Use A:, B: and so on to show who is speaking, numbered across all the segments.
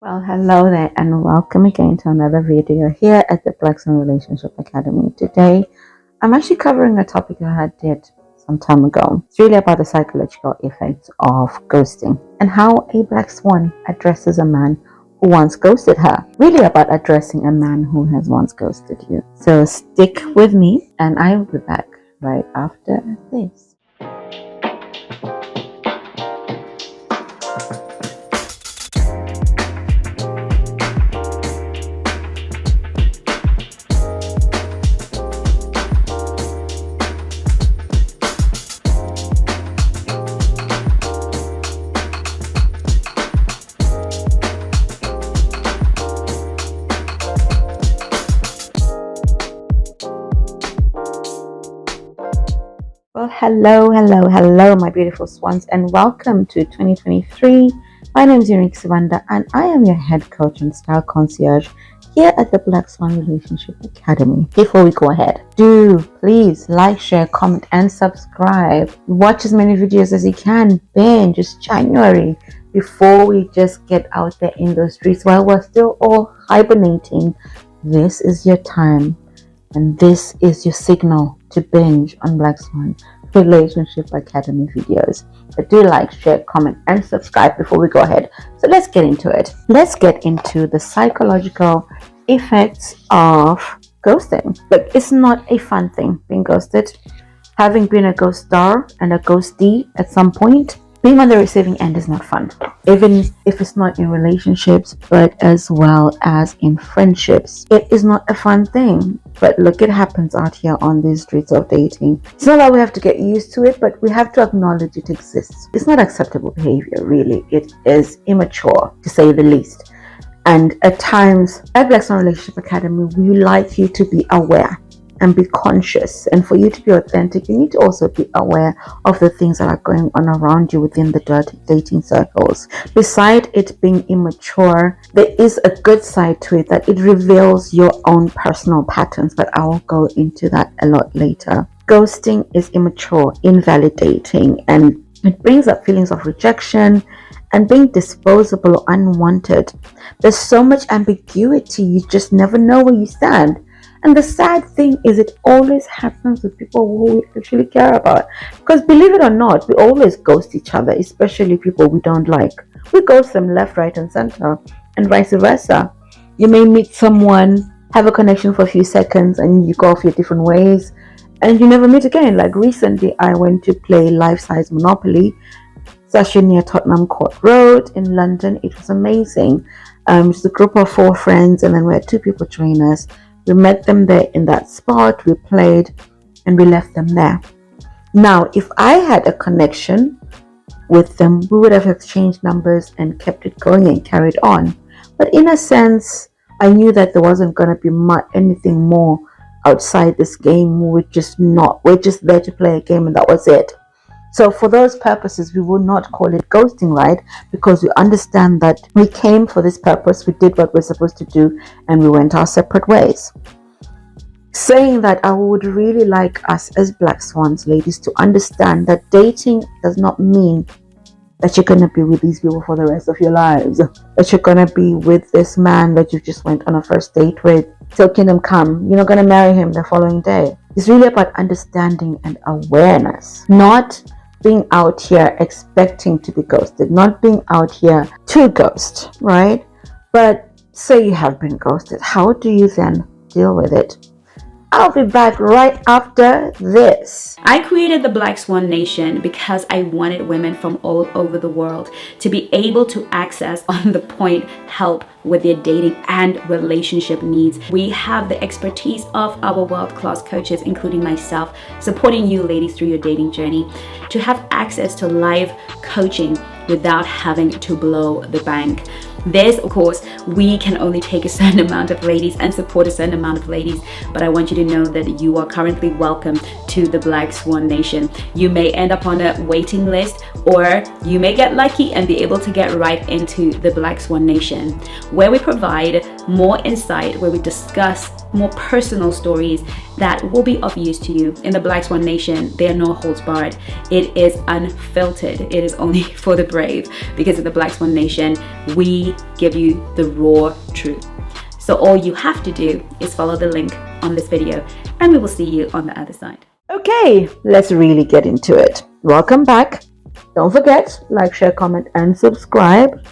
A: Well, hello there, and welcome again to another video here at the Swan Relationship Academy. Today, I'm actually covering a topic I did some time ago. It's really about the psychological effects of ghosting and how a black swan addresses a man who once ghosted her. Really about addressing a man who has once ghosted you. So stick with me, and I will be back right after this. Well, hello, my beautiful swans, and welcome to 2023. My name is Unique Savanda, and I am your head coach and style concierge here at the Swan Relationship Academy. Before we go ahead, do please like, share, comment, and subscribe. Watch as many videos as you can. Binge. It's January. Before we just get out there in the streets while we're still all hibernating, this is your time. And this is your signal to binge on Swan Relationship Academy videos. But do like, share, comment, and subscribe before we go ahead. So let's get into it. Let's get into the psychological effects of ghosting. Look, it's not a fun thing being ghosted. Having been a ghost star and a ghostee at some point, being on the receiving end is not fun, even if it's not in relationships, but as well as in friendships. It is not a fun thing, but look, it happens out here on these streets of dating. It's not that we have to get used to it, but we have to acknowledge it exists. It's not acceptable behavior, really. It is immature, to say the least. And at times, at Swan Relationship Academy, we like you to be aware and be conscious, and for you to be authentic, you need to also be aware of the things that are going on around you within the dating circles. Beside it being immature, there is a good side to it, that it reveals your own personal patterns, but I will go into that a lot later. Ghosting is immature, invalidating, and it brings up feelings of rejection and being disposable or unwanted. There's so much ambiguity, you just never know where you stand. And the sad thing is, it always happens with people who we actually care about. Because believe it or not, we always ghost each other, especially people we don't like. We ghost them left, right, and center, and vice versa. You may meet someone, have a connection for a few seconds, and you go off your different ways, and you never meet again. Like recently, I went to play life-size Monopoly. It's actually near Tottenham Court Road in London. It was amazing. It's a group of 4 friends, and then we had 2 people join us. We met them there in that spot, we played, and we left them there. Now, if I had a connection with them, we would have exchanged numbers and kept it going and carried on. But in a sense, I knew that there wasn't going to be anything more outside this game. We're just there to play a game, and that was it. So for those purposes, we will not call it ghosting, right? Because we understand that we came for this purpose, we did what we're supposed to do, and we went our separate ways. Saying that, I would really like us as black swans, ladies, to understand that dating does not mean that you're going to be with these people for the rest of your lives. That you're going to be with this man that you just went on a first date with till kingdom come. You're not going to marry him the following day. It's really about understanding and awareness, not being out here expecting to be ghosted, not being out here to ghost, right? But say you have been ghosted, how do you then deal with it? I'll be back right after this.
B: I created the Black Swan Nation because I wanted women from all over the world to be able to access on the point help with their dating and relationship needs. We have the expertise of our world-class coaches, including myself, supporting you ladies through your dating journey to have access to live coaching without having to blow the bank. This, of course, we can only take a certain amount of ladies and support a certain amount of ladies, but I want you to know that you are currently welcome to the Black Swan Nation. You may end up on a waiting list, or you may get lucky and be able to get right into the Black Swan Nation, where we provide more insight, where we discuss more personal stories that will be of use to you. In the Black Swan Nation, there are no holds barred. It is unfiltered. It is only for the brave, because in the Black Swan Nation, we give you the raw truth. So all you have to do is follow the link on this video, and we will see you on the other side.
A: Okay, let's really get into it. Welcome back. Don't forget, like, share, comment, and subscribe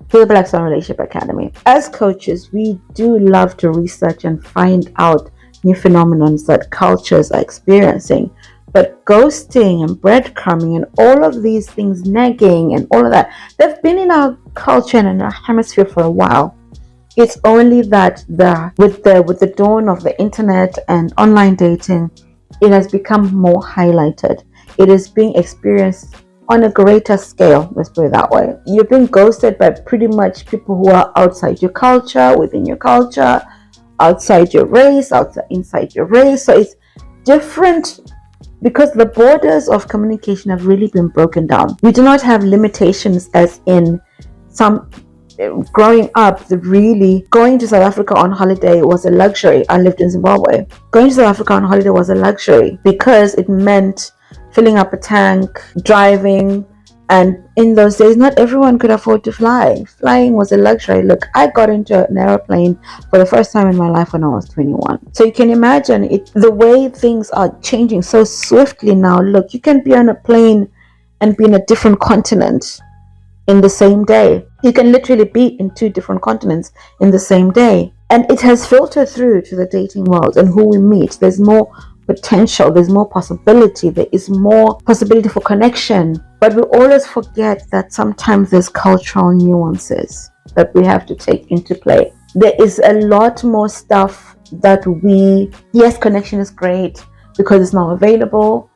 A: to the Black Swan Relationship Academy. As coaches, we do love to research and find out new phenomena that cultures are experiencing. But ghosting and breadcrumbing and all of these things, nagging and all of that, they've been in our culture and in our hemisphere for a while. It's only that with the dawn of the internet and online dating, it has become more highlighted. It is being experienced on a greater scale, let's put it that way. You've been ghosted by pretty much people who are outside your culture, within your culture, outside your race, inside your race. So it's different because the borders of communication have really been broken down. We do not have limitations as in some. Growing up, really going to South Africa on holiday was a luxury. I lived in Zimbabwe. Going to South Africa on holiday was a luxury because it meant filling up a tank, driving, and in those days, not everyone could afford to fly. Flying was a luxury. Look, I got into an airplane for the first time in my life when I was 21. So you can imagine the way things are changing so swiftly now. Look, you can be on a plane and be in a different continent in the same day. You can literally be in two different continents in the same day. And it has filtered through to the dating world and who we meet. There's more potential, there's more possibility, there is more possibility for connection. But we always forget that sometimes there's cultural nuances that we have to take into play. There is a lot more stuff that yes, connection is great because it's now available,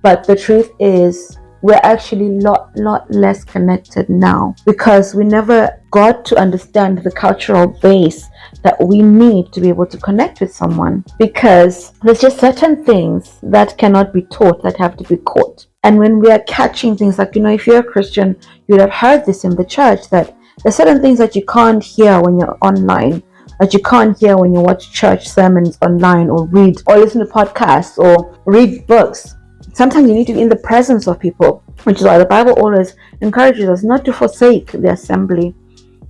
A: but the truth is we're actually lot less connected now because we never got to understand the cultural base that we need to be able to connect with someone, because there's just certain things that cannot be taught, that have to be caught. And when we are catching things like, if you're a Christian, you'd have heard this in the church, that there's certain things that you can't hear when you're online, that you can't hear when you watch church sermons online or read or listen to podcasts or read books. Sometimes you need to be in the presence of people, which is why the Bible always encourages us not to forsake the assembly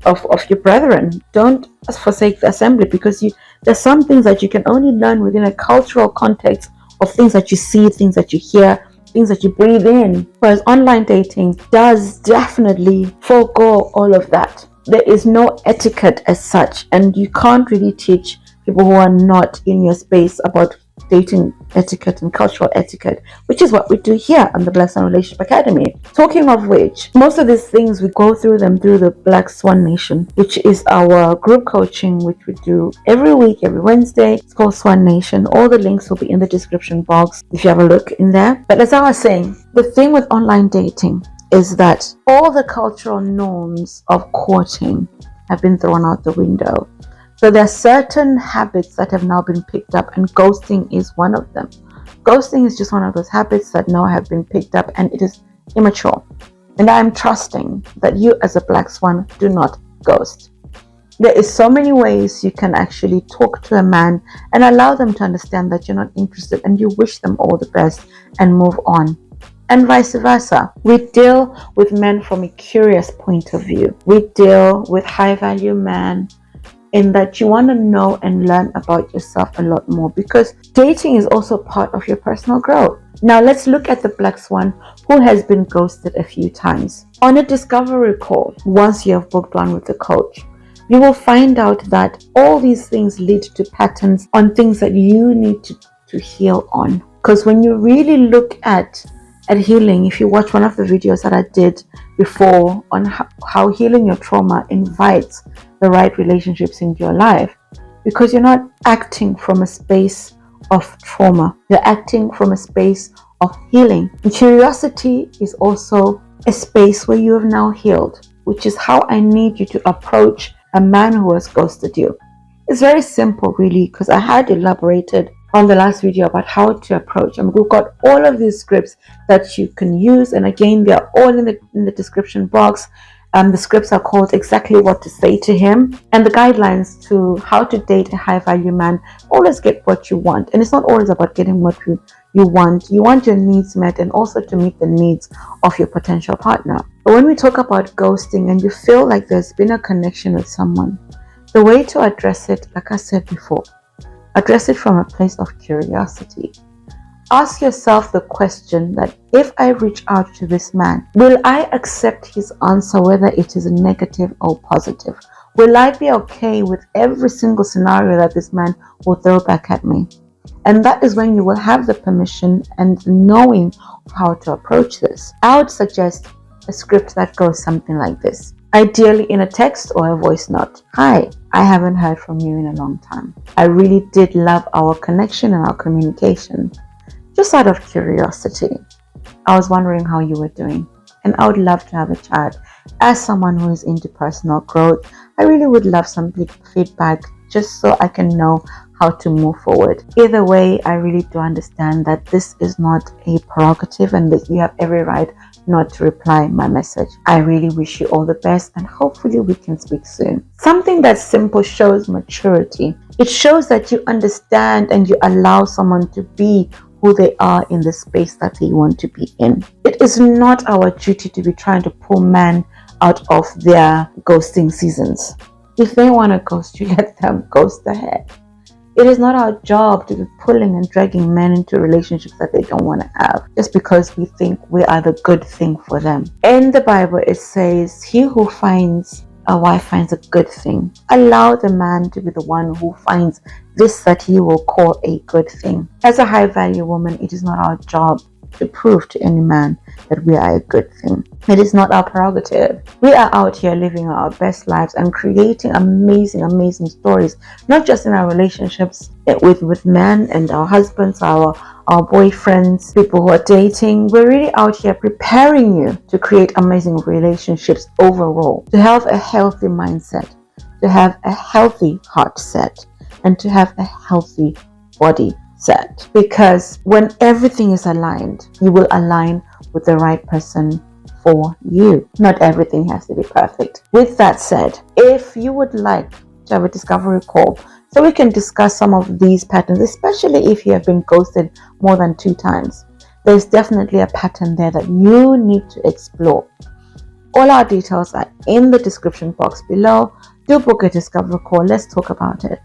A: of your brethren. Don't forsake the assembly, because there's some things that you can only learn within a cultural context of things that you see, things that you hear, things that you breathe in. Whereas online dating does definitely forego all of that. There is no etiquette as such, and you can't really teach people who are not in your space about dating etiquette and cultural etiquette, which is what we do here on the Black Swan Relationship Academy. Talking of which, most of these things we go through them through the Black Swan Nation, which is our group coaching, which we do every week, every Wednesday. It's called Swan Nation. All the links will be in the description box if you have a look in there. But as I was saying, the thing with online dating is that all the cultural norms of courting have been thrown out the window. So there are certain habits that have now been picked up, and ghosting is one of them. Ghosting is just one of those habits that now have been picked up, and it is immature. And I am trusting that you as a Black Swan do not ghost. There is so many ways you can actually talk to a man and allow them to understand that you're not interested, and you wish them all the best and move on. And vice versa. We deal with men from a curious point of view. We deal with high value men in that you want to know and learn about yourself a lot more, because dating is also part of your personal growth. Now let's look at the Black Swan who has been ghosted a few times. On a discovery call, once you have booked one with the coach, you will find out that all these things lead to patterns on things that you need to heal on. Because when you really look at healing, if you watch one of the videos that I did before on how healing your trauma invites the right relationships into your life, because you're not acting from a space of trauma, you're acting from a space of healing. And curiosity is also a space where you have now healed, which is how I need you to approach a man who has ghosted you. It's very simple, really, because I had elaborated on the last video about how to approach. And we've got all of these scripts that you can use, and again, they are all in the description box. The scripts are called Exactly What to Say to Him, and the guidelines to how to date a high value man. Always get what you want, and it's not always about getting what you want. You want your needs met and also to meet the needs of your potential partner. But when we talk about ghosting and you feel like there's been a connection with someone, the way to address it, like I said before, address it from a place of curiosity. Ask yourself the question that if I reach out to this man, will I accept his answer whether it is negative or positive? Will I be okay with every single scenario that this man will throw back at me? And that is when you will have the permission and knowing of how to approach this. I would suggest a script that goes something like this. Ideally in a text or a voice note. Hi, I haven't heard from you in a long time. I really did love our connection and our communication. Just out of curiosity, I was wondering how you were doing, and I would love to have a chat. As someone who is into personal growth, I really would love some feedback just so I can know how to move forward. Either way, I really do understand that this is not a prerogative and that you have every right not to reply my message. I really wish you all the best and hopefully we can speak soon. Something that simple shows maturity. It shows that you understand and you allow someone to be who they are in the space that they want to be in. It is not our duty to be trying to pull men out of their ghosting seasons. If they want to ghost you, let them ghost ahead. It is not our job to be pulling and dragging men into relationships that they don't want to have just because we think we are the good thing for them. In the Bible, it says, he who finds a wife finds a good thing. Allow the man to be the one who finds this that he will call a good thing. As a high value woman, it is not our job to prove to any man that we are a good thing. It is not our prerogative. We are out here living our best lives and creating amazing stories, not just in our relationships with men and our husbands, our boyfriends, people who are dating. We're really out here preparing you to create amazing relationships overall, to have a healthy mindset, to have a healthy heart set, and to have a healthy body set. Because when everything is aligned, you will align with the right person for you. Not everything has to be perfect. With that said, if you would like to have a discovery call so we can discuss some of these patterns, especially if you have been ghosted more than 2 times, there's definitely a pattern there that you need to explore. All our details are in the description box below. Do book a discovery call. Let's talk about it.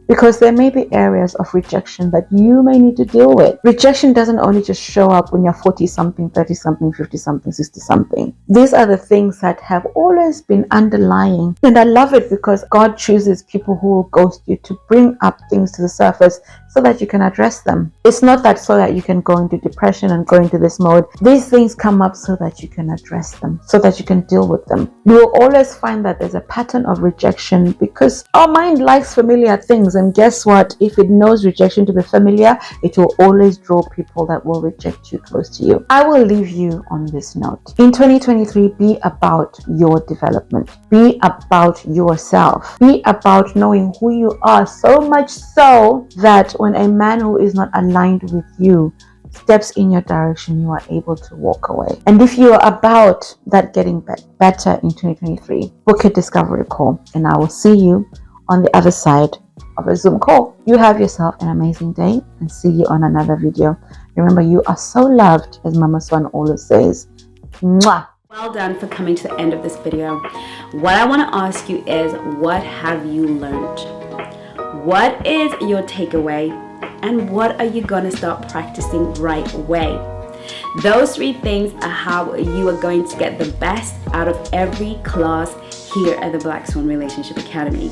A: Because there may be areas of rejection that you may need to deal with. Rejection doesn't only just show up when you're 40-something, 30-something, 50-something, 60-something. These are the things that have always been underlying. And I love it because God chooses people who will ghost you to bring up things to the surface so that you can address them. It's not that so that you can go into depression and go into this mode. These things come up so that you can address them, so that you can deal with them. You will always find that there's a pattern of rejection because our mind likes familiar things. And guess what? If it knows rejection to be familiar, it will always draw people that will reject you close to you. I will leave you on this note. In 2023, be about your development. Be about yourself. Be about knowing who you are, so much so that when a man who is not aligned with you steps in your direction, you are able to walk away. And if you are about that getting better in 2023, book a discovery call and I will see you on the other side of a Zoom call. You have yourself an amazing day and see you on another video. Remember, you are so loved, as Mama Swan always says. Mwah!
B: Well done for coming to the end of this video. What I want to ask you is, what have you learned? What is your takeaway? And what are you going to start practicing right away? Those 3 things are how you are going to get the best out of every class here at the Black Swan Relationship Academy.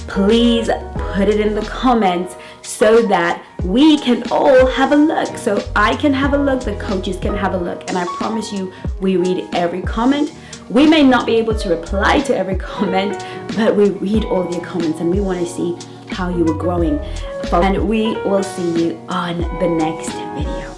B: Please put it in the comments so that we can all have a look. So I can have a look, the coaches can have a look. And I promise you, we read every comment. We may not be able to reply to every comment, but we read all your comments and we want to see how you are growing. And we will see you on the next video.